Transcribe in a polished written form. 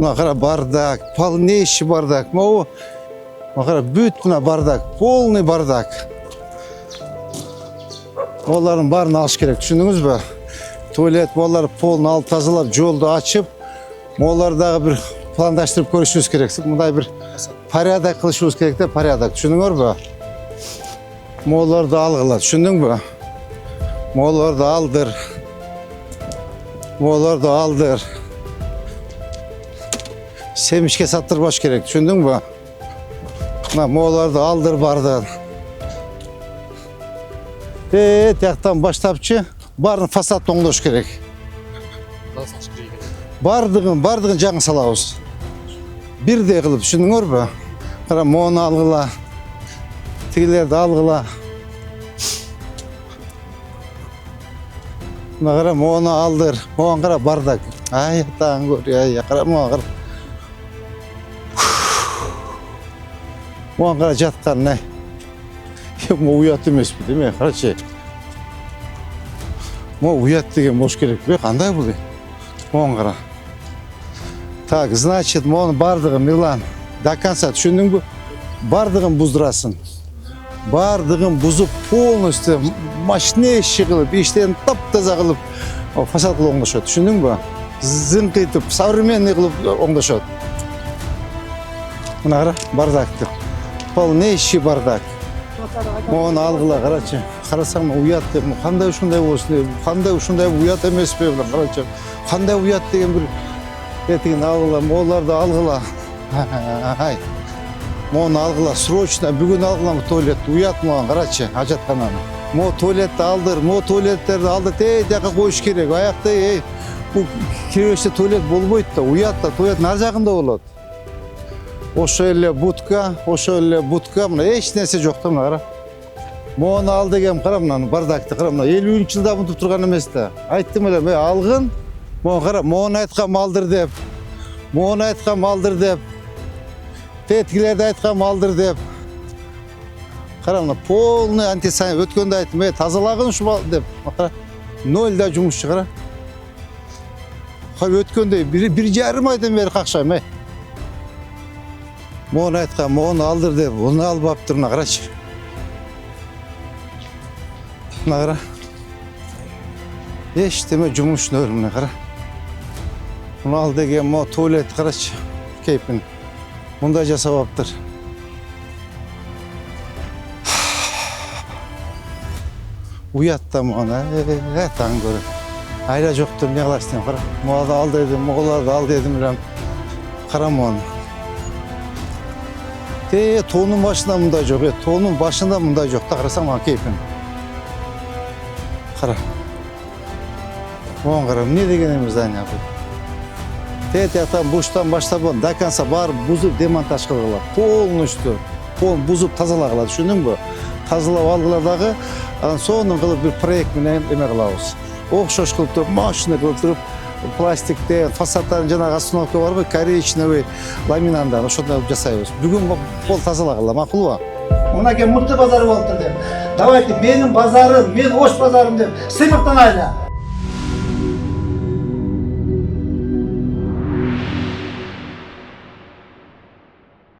Мына кара бардак, полнейший бардак. Мына кара бүт мына бардак, полный бардак. Олардың барын алыш керек, түшүндүңүз бе? Туалет болар полный алып тазалап, жолду ачып, олардағы бір пландаштырып көрүшүбүз керек. Мындай бір порядок кылышыбыз керек да, порядок. Түшүндүңөр бе? Оларды алгыла, түшүндүң бе? Оларды алдыр. Оларды алдыр. Семишке саттырбаш керек, түшүндүң бе? Оларды алдыр барды. Тияктан баштапчы барын фасад оңдош керек. Бардығын жаңы салабыз. Бирдей кылып, түшүндүңөр бе? Кара мону алгыла. Тигилерди алгыла. Мына кара мону алдыр. Мону кара бардак. Ай, атаң көр, ай, кара мону кара. Мону кара жаткан, ай. Мо уят эмеспи, деме, карачы. Мо уят деген болуш керек бе? Кандай бул? Мону кара. Так, значит, мону бардыгын Милан до конца, түшүндүңбү? Бардыгын буздурасын. Бардыгын бузуп, полностью мощнейший кылып, иштерин таптаза кылып, фасад кылып оңдошот, түшүндүңбү? Зыңкыйтып, современный кылып оңдошот. Мына кара, бардакты. Полнейший бардак. Мону алгыла, карачы. Карасаң, уят деп, кандай ушундай болсун, кандай ушундай уят эмеспи, карачы. Кандай уят деген бир этигин алгыла, оларды алгыла. Ай. Мону алгыла, срочно, бүгүн алгыла туалетти, уят маған, карачы, ажаткананы. Мо туалетти алдыр, мо туалеттерди алдыр, тияка коюш керек, аякта, бул киребеште туалет болбойт да, уят да, туалет нар жагында болот. Ошо эле будка, мына эч нерсе жок да, мына кара. Мону ал деген кара, мына бардакты кара, мына 50-жылда мынтип турган эмес да. Айттым эле, алгын, мону кара, мону айткам алдыр деп. Мону айткам алдыр деп. Тетикилерди айткам алдыр деп. Кара, мына полный антисанит, өткөндө айттым, тазалагын ушу деп. Кара, нольда жумушчу кара. Кара, өткөндө 1,5 айдан бери какшайм, Мону айткам, мону алдыр деп, уну албаптыр, мына карачы. Мына кара. Эчтеме жумушун өрүм, мына кара. Муну ал деген мо туалет карачы, кейпин. Мындай жасабаптыр. Уят да мону, таң көрүп. Айла жоктур, эмне кыласың, кара. Мону ал дедим, моголарды ал дедим, кара мону. Тоонун башында мындай жок, тоонун башында мындай жок да, карасаң мага кейпин. Кара. Мону кара, эмне деген здание бул? Тияктан буштан баштап до конца баары бузуп демонтаж кылгыла. Полностью, бузуп тазалагыла, түшүндүңбү? Тазалап алгыла дагы, анан сонун кылып бир проект менен эме кылабыз. Окшош кылып туруп, машина кылып туруп, пластиктен, фасадтарын жанагы остановка барбы, коричневый ламинандан ошондой жасайбыз. Бүгүн пол тазалагыла, макулбу? Мына кен мыкты базар болуптур деп. Давайте менин базарым, мен ош базарым деп сыймыктанайлы.